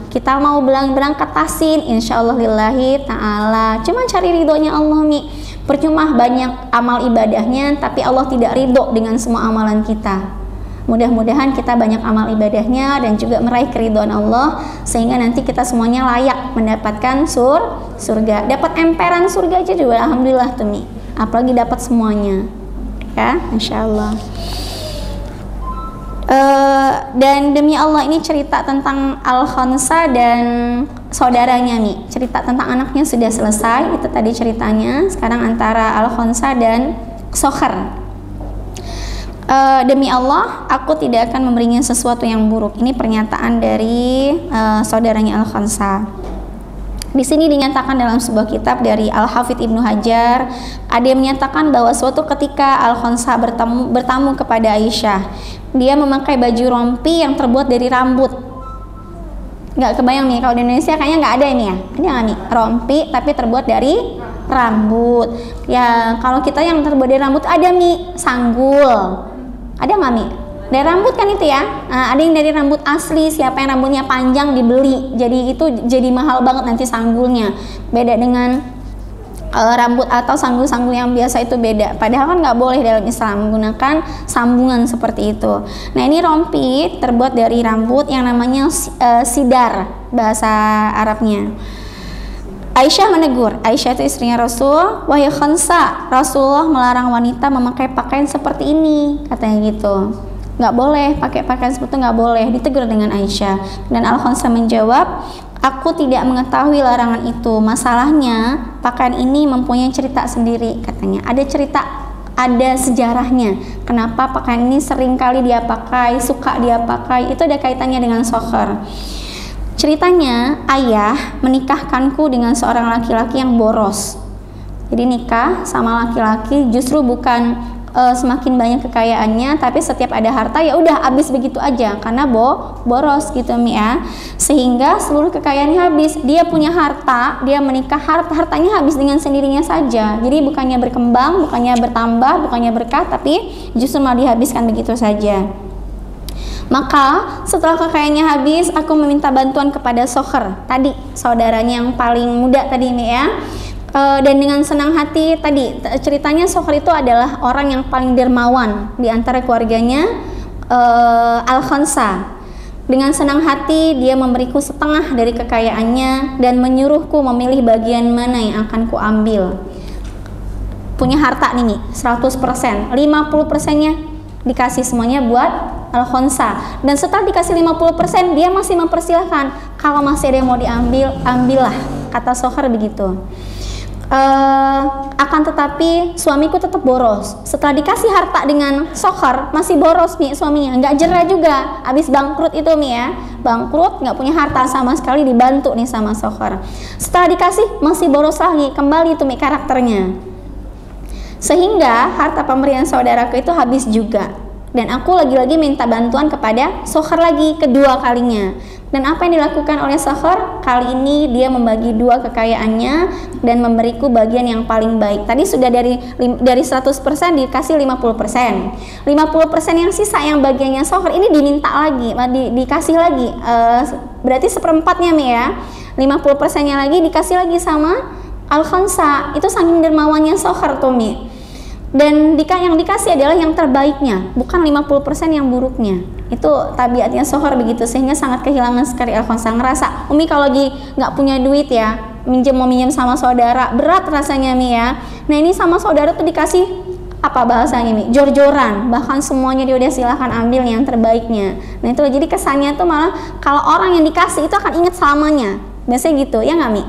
Kita mau berangkat tasin, insya Allah lillahi ta'ala. Cuma cari ridhonya Allah Mi. Percuma banyak amal ibadahnya, tapi Allah tidak ridho dengan semua amalan kita. Mudah-mudahan kita banyak amal ibadahnya dan juga meraih keridhaan Allah, sehingga nanti kita semuanya layak mendapatkan surga. Dapat emperan surga aja juga alhamdulillah tuh Mi, apalagi dapat semuanya ya, insya Allah. Dan demi Allah ini cerita tentang Al-Khonsa dan saudaranya Mi. Cerita tentang anaknya sudah selesai, itu tadi ceritanya. Sekarang antara Al-Khonsa dan Soher. Demi Allah, aku tidak akan memberinya sesuatu yang buruk. Ini pernyataan dari saudaranya Al-Khonsa. Di sini dinyatakan dalam sebuah kitab dari Al-Hafidh Ibnu Hajar, ada yang menyatakan bahwa suatu ketika Al-Khonsa bertamu kepada Aisyah. Dia memakai baju rompi yang terbuat dari rambut. Nggak kebayang nih, kalau di Indonesia kayaknya nggak ada ini ya. Ada nggak nih? Rompi tapi terbuat dari rambut. Ya, kalau kita yang terbuat dari rambut ada Mi, sanggul. Ada nggak Mi? Dari rambut kan itu ya. Nah, ada yang dari rambut asli, siapa yang rambutnya panjang dibeli. Jadi itu jadi mahal banget nanti sanggulnya. Beda dengan rambut atau sanggul-sanggul yang biasa itu beda. Padahal kan nggak boleh dalam Islam menggunakan sambungan seperti itu. Nah, ini rompi terbuat dari rambut yang namanya sidar bahasa Arabnya. Aisyah menegur, Aisyah itu istrinya Rasul, wahai Khonsa, Rasulullah melarang wanita memakai pakaian seperti ini, katanya gitu. Nggak boleh pakai pakaian seperti itu, nggak boleh, ditegur dengan Aisyah. Dan Al-Khonsa menjawab, Aku tidak mengetahui larangan itu. Masalahnya pakaian ini mempunyai cerita sendiri katanya. Ada cerita, ada sejarahnya. Kenapa pakaian ini sering kali dia pakai, suka dia pakai. Itu ada kaitannya dengan sohor. Ceritanya ayah menikahkanku dengan seorang laki-laki yang boros. Jadi nikah sama laki-laki justru bukan semakin banyak kekayaannya, tapi setiap ada harta ya udah habis begitu aja karena boros gitu Mi ya, sehingga seluruh kekayaannya habis. Dia punya harta, dia menikah, hartanya habis dengan sendirinya saja. Jadi bukannya berkembang, bukannya bertambah, bukannya berkah, tapi justru malah dihabiskan begitu saja. Maka setelah kekayaannya habis, aku meminta bantuan kepada Soher tadi, saudaranya yang paling muda tadi Mi ya. Dan dengan senang hati tadi ceritanya Soher itu adalah orang yang paling dermawan di antara keluarganya, Al-Khansa. Dengan senang hati dia memberiku setengah dari kekayaannya dan menyuruhku memilih bagian mana yang akan kuambil. Punya harta nih 100%, 50%-nya dikasih semuanya buat Al-Khansa. Dan setelah dikasih 50%, dia masih mempersilahkan, kalau masih ada yang mau diambil, ambillah, kata Soher begitu. Akan tetapi suamiku tetap boros. Setelah dikasih harta dengan Soher, masih boros nih suaminya, nggak jera juga, habis bangkrut itu Mi ya, bangkrut, nggak punya harta sama sekali, dibantu nih sama Soher. Setelah dikasih masih boros lagi, kembali tuh Mi karakternya, sehingga harta pemberian saudaraku itu habis juga. Dan aku lagi-lagi minta bantuan kepada Soher lagi, kedua kalinya. Dan apa yang dilakukan oleh Soher? Kali ini dia membagi dua kekayaannya dan memberiku bagian yang paling baik. Tadi sudah dari 100% dikasih 50%. 50% yang sisa yang bagiannya Soher ini diminta lagi, dikasih lagi. Berarti seperempatnya Mi ya. 50%-nya lagi dikasih lagi sama Al-Khansa. Itu saking dermawannya Soher tuh Mi. Dan yang dikasih adalah yang terbaiknya, bukan 50% yang buruknya. Itu tabiatnya Soher begitu, sehingga sangat kehilangan sekali Al-Khansa. Ngerasa, Umi kalau lagi nggak punya duit ya, mau minjem sama saudara, berat rasanya Mi ya. Nah ini sama saudara tuh dikasih, apa bahasanya Mi? Jor-joran, bahkan semuanya dia udah silahkan ambil yang terbaiknya. Nah itu jadi kesannya tuh malah kalau orang yang dikasih itu akan ingat selamanya. Biasanya gitu, ya nggak Mi?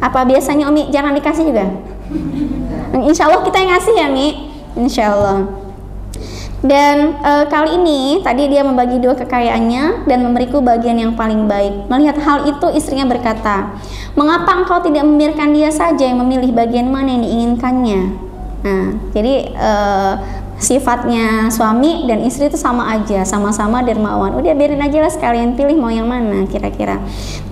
Apa biasanya Umi jarang dikasih juga? Insya Allah kita yang ngasih ya Mi, Insya Allah. Dan kali ini tadi dia membagi dua kekayaannya dan memberiku bagian yang paling baik. Melihat hal itu istrinya berkata, mengapa engkau tidak membiarkan dia saja yang memilih bagian mana yang diinginkannya? Nah jadi sifatnya suami dan istri itu sama aja, sama-sama dermawan. Udah biarin aja lah sekalian pilih mau yang mana kira-kira.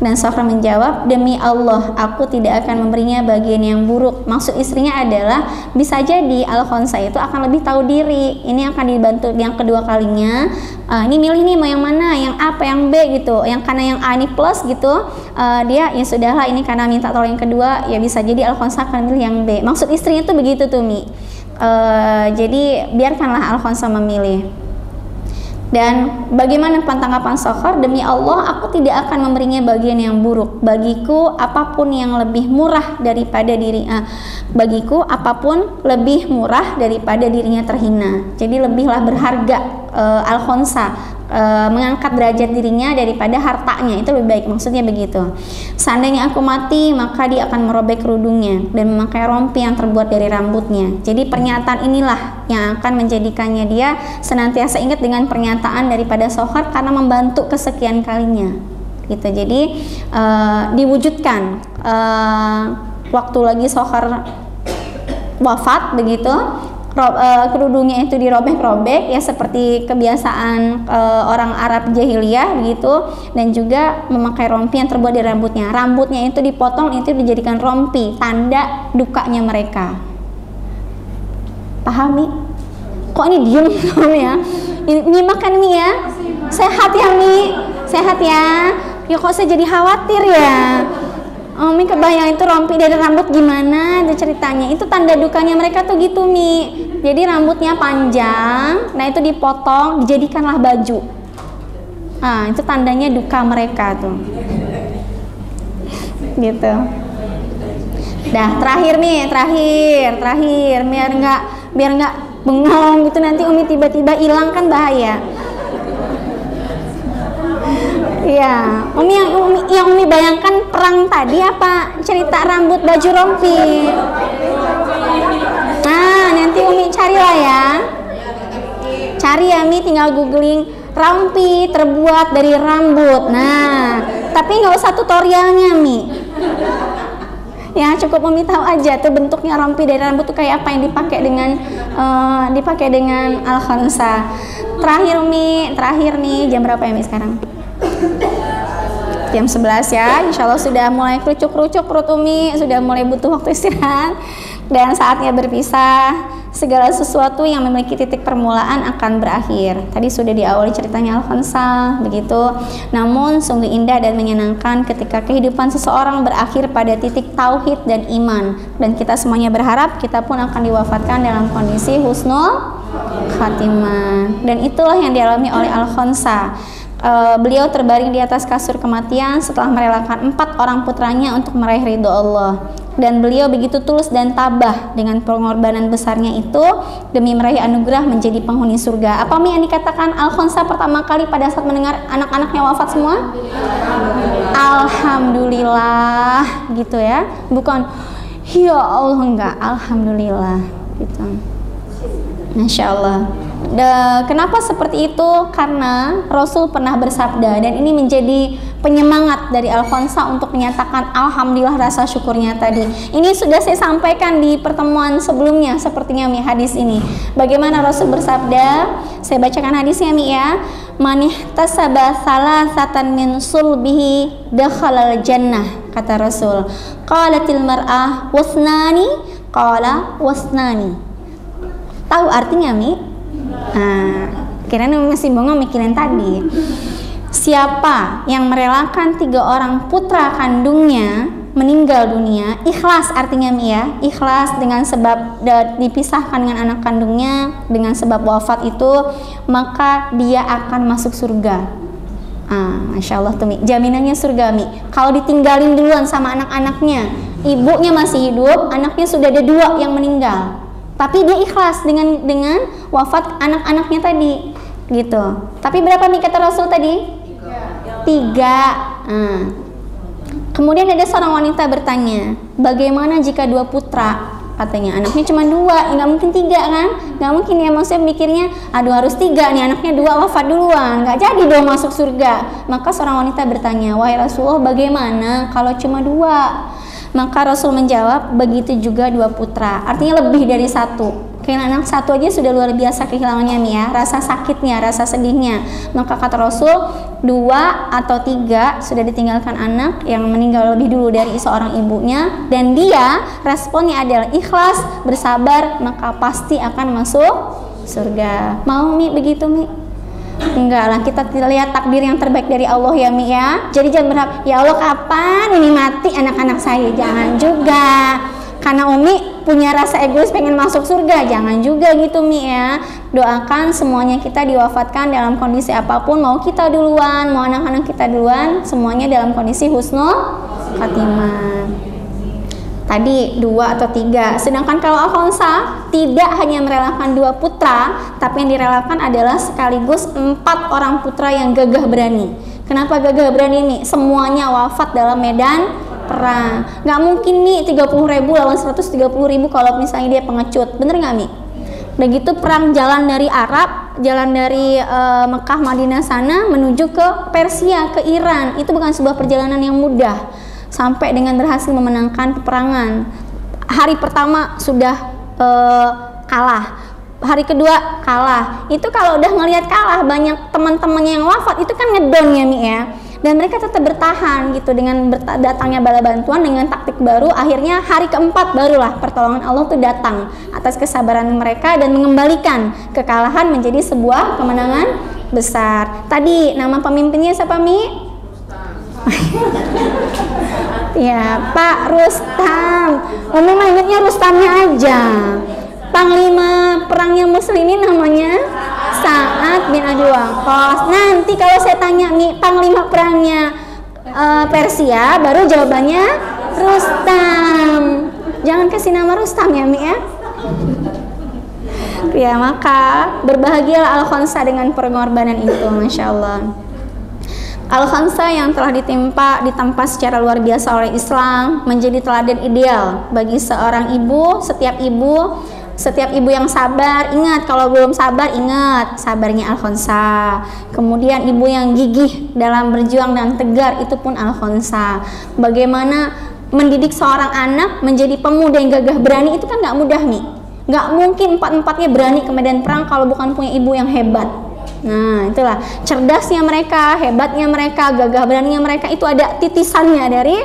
Dan Soher menjawab, demi Allah aku tidak akan memberinya bagian yang buruk. Maksud istrinya adalah bisa jadi Al-Khansa itu akan lebih tahu diri. Ini akan dibantu yang kedua kalinya. Ini milih nih mau yang mana, yang A apa yang B gitu. Yang karena yang A ini plus gitu, dia ya sudahlah ini karena minta tolong yang kedua, ya bisa jadi Al-Khansa akan milih yang B. Maksud istrinya tuh begitu tuh Mi. Jadi biarkanlah Al-Khansa memilih. Dan bagaimana tanggapan Soher? Demi Allah aku tidak akan memberinya bagian yang buruk. Bagiku apapun yang lebih murah daripada bagiku apapun lebih murah daripada dirinya terhina. Jadi lebihlah berharga Al-Khansa mengangkat derajat dirinya daripada hartanya, itu lebih baik, maksudnya begitu. Seandainya aku mati maka dia akan merobek kerudungnya dan memakai rompi yang terbuat dari rambutnya. Jadi pernyataan inilah yang akan menjadikannya dia senantiasa ingat dengan pernyataan daripada Soher karena membantu kesekian kalinya gitu. Jadi diwujudkan waktu lagi Soher wafat begitu, kerudungnya itu dirobek-robek ya seperti kebiasaan orang Arab jahiliyah begitu, dan juga memakai rompi yang terbuat dari rambutnya. Rambutnya itu dipotong, itu dijadikan rompi, tanda dukanya mereka. Pahami? Kok ini diem ya? Ini makan Mi ya? Sehat ya Mi? Sehat ya? Ya kok saya jadi khawatir ya? Mi kebayang itu rompi dari rambut gimana itu ceritanya. Itu tanda dukanya mereka tuh gitu Mi. Jadi rambutnya panjang, nah itu dipotong, dijadikanlah baju. Nah itu tandanya duka mereka tuh. Gitu. Dah terakhir Mi, terakhir biar nggak bengong gitu nanti Umi tiba-tiba hilang kan bahaya. Iya, yang Umi bayangkan perang tadi apa cerita rambut baju rompi? Nah, nanti Umi carilah ya. Cari ya Mi, tinggal googling rompi terbuat dari rambut. Nah, tapi nggak usah tutorialnya Mi. Ya cukup Umi tahu aja tuh bentuknya rompi dari rambut tuh kayak apa yang dipakai dengan al-khansa. Terakhir Umi, terakhir nih jam berapa ya Mi sekarang? Jam 11 ya. Insya Allah sudah mulai kerucuk-kerucuk perut Umi, sudah mulai butuh waktu istirahat dan saatnya berpisah. Segala sesuatu yang memiliki titik permulaan akan berakhir. Tadi sudah diawali ceritanya al-khansa begitu. Namun sungguh indah dan menyenangkan ketika kehidupan seseorang berakhir pada titik tauhid dan iman. Dan kita semuanya berharap kita pun akan diwafatkan dalam kondisi husnul khatimah. Dan itulah yang dialami oleh al-khansa. Beliau terbaring di atas kasur kematian setelah merelakan 4 orang putranya untuk meraih ridho Allah. Dan beliau begitu tulus dan tabah dengan pengorbanan besarnya itu demi meraih anugerah menjadi penghuni surga. Apa Mi yang dikatakan al-khansa pertama kali pada saat mendengar anak-anaknya wafat semua? Alhamdulillah gitu ya. Bukan ya Allah, enggak, alhamdulillah gitu. Masya Allah. Kenapa seperti itu? Karena Rasul pernah bersabda, dan ini menjadi penyemangat dari al-khansa untuk menyatakan alhamdulillah rasa syukurnya tadi. Ini sudah saya sampaikan di pertemuan sebelumnya sepertinya Mi hadis ini. Bagaimana Rasul bersabda? Saya bacakan hadisnya Mi ya. Man ihtasaba salasatan min sulbihi dakhalal jannah, kata Rasul. Qalatil mar'ah wasnani, qala wasnani. Tahu artinya Mi? Nah, kirain masih bengong mikirin tadi. Siapa yang merelakan 3 orang putra kandungnya meninggal dunia, ikhlas artinya Mi ya, ikhlas dengan sebab dipisahkan dengan anak kandungnya dengan sebab wafat itu, maka dia akan masuk surga. Masya Allah tuh Mi, jaminannya surga Mi. Kalau ditinggalin duluan sama anak-anaknya, ibunya masih hidup, anaknya sudah ada 2 yang meninggal, tapi dia ikhlas dengan wafat anak-anaknya tadi gitu. Tapi berapa nih kata Rasul tadi? 3. Kemudian ada seorang wanita bertanya, bagaimana jika 2 putra? Katanya anaknya cuma 2, nggak mungkin 3 kan? Nggak mungkin ya, maksudnya mikirnya aduh harus 3 nih, anaknya 2 wafat duluan, nggak jadi dong masuk surga. Maka seorang wanita bertanya, wahai Rasulullah, bagaimana kalau cuma 2? Maka Rasul menjawab, begitu juga 2 putra, artinya lebih dari 1. Kehilangan anak 1 aja sudah luar biasa kehilangannya Mi ya, rasa sakitnya, rasa sedihnya. Maka kata Rasul, 2 atau 3 sudah ditinggalkan anak yang meninggal lebih dulu dari seorang ibunya, dan dia responnya adalah ikhlas, bersabar, maka pasti akan masuk surga. Mau Mi begitu Mi? Enggak lah, kita lihat takdir yang terbaik dari Allah ya Mi ya. Jadi jangan berharap, ya Allah kapan ini mati anak-anak saya, jangan juga. Karena Umi punya rasa egois pengen masuk surga, jangan juga gitu Mi ya. Doakan semuanya kita diwafatkan dalam kondisi apapun, mau kita duluan, mau anak-anak kita duluan, semuanya dalam kondisi husnul khatimah. Tadi 2 atau 3. Sedangkan kalau al-khansa tidak hanya merelakan 2 putra, tapi yang direlakan adalah sekaligus 4 orang putra yang gagah berani. Kenapa gagah berani nih? Semuanya wafat dalam medan perang. Nggak mungkin nih 30.000 lawan 130.000 kalau misalnya dia pengecut. Bener nggak Mi? Begitu perang jalan dari Arab, jalan dari Mekah Madinah sana menuju ke Persia, ke Iran. Itu bukan sebuah perjalanan yang mudah. Sampai dengan berhasil memenangkan peperangan. Hari pertama sudah kalah, hari kedua kalah. Itu kalau udah ngelihat kalah, banyak teman-temannya yang wafat, itu kan ngedon ya Mi ya. Dan mereka tetap bertahan gitu dengan datangnya bala bantuan dengan taktik baru. Akhirnya hari keempat barulah pertolongan Allah tuh datang atas kesabaran mereka dan mengembalikan kekalahan menjadi sebuah kemenangan besar. Tadi nama pemimpinnya siapa Mi? Ya Pak Rustam. Umi mah ingatnya Rustamnya aja. Panglima perangnya muslimin namanya Sa'ad bin Abi Waqqas. Nanti kalau saya tanya nih panglima perangnya Persia, baru jawabannya Rustam. Jangan kasih nama Rustam ya Mi ya. Ya maka berbahagialah al-khansa dengan pengorbanan itu, Masya Allah. Al-Khansa yang telah ditampa secara luar biasa oleh Islam, menjadi teladan ideal bagi seorang ibu, setiap ibu yang sabar. Ingat, kalau belum sabar, ingat sabarnya Al-Khansa. Kemudian ibu yang gigih dalam berjuang dan tegar, itu pun Al-Khansa. Bagaimana mendidik seorang anak menjadi pemuda yang gagah berani, itu kan nggak mudah nih. Nggak mungkin empat-empatnya berani ke medan perang kalau bukan punya ibu yang hebat. Nah, itulah cerdasnya mereka, hebatnya mereka, gagah beraninya mereka, itu ada titisannya dari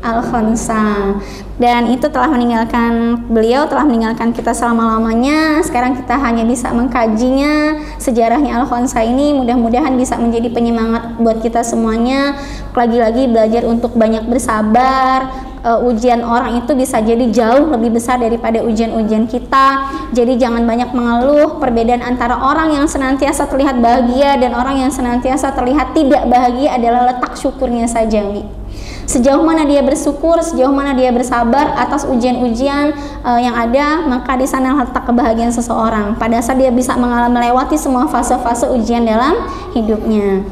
Al-Khansa. Dan itu beliau telah meninggalkan kita selama-lamanya. Sekarang kita hanya bisa mengkajinya, sejarahnya Al-Khansa ini. Mudah-mudahan bisa menjadi penyemangat buat kita semuanya. Lagi-lagi belajar untuk banyak bersabar. Ujian orang itu bisa jadi jauh lebih besar daripada ujian-ujian kita. Jadi jangan banyak mengeluh. Perbedaan antara orang yang senantiasa terlihat bahagia dan orang yang senantiasa terlihat tidak bahagia adalah letak syukurnya saja, Mi. Sejauh mana dia bersyukur, sejauh mana dia bersabar atas ujian-ujian yang ada, maka di sana letak kebahagiaan seseorang. Pada saat dia bisa melewati semua fase-fase ujian dalam hidupnya.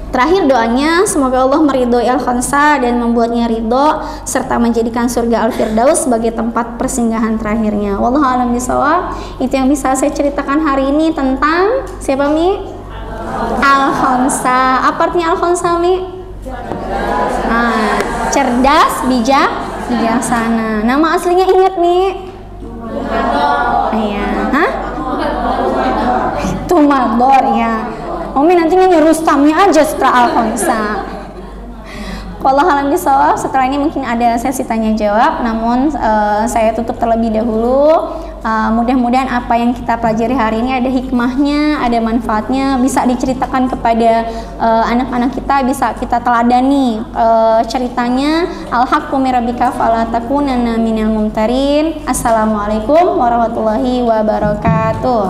Terakhir doanya, semoga Allah meridhoi Al-Khansa dan membuatnya ridho serta menjadikan surga Al-Firdaus sebagai tempat persinggahan terakhirnya. Wallahu a'lam bishawab. Itu yang bisa saya ceritakan hari ini tentang siapa, Mi? Al-Khansa. Apa artinya Al-Khansa, Mi? Cerdas, bijaksana. Nama aslinya ingat, Mi? Iya. Hah? Tumador, ya. Umi nanti nyanyi Rustamnya aja setelah Al-Khansa. Wallahu a'lam bishawab. Setelah ini mungkin ada sesi tanya jawab, namun saya tutup terlebih dahulu. Mudah-mudahan apa yang kita pelajari hari ini ada hikmahnya, ada manfaatnya, bisa diceritakan kepada anak-anak kita, bisa kita teladani ceritanya. Al-haqqu min rabbika fala takunanna minal mumtarin. Assalamualaikum warahmatullahi wabarakatuh.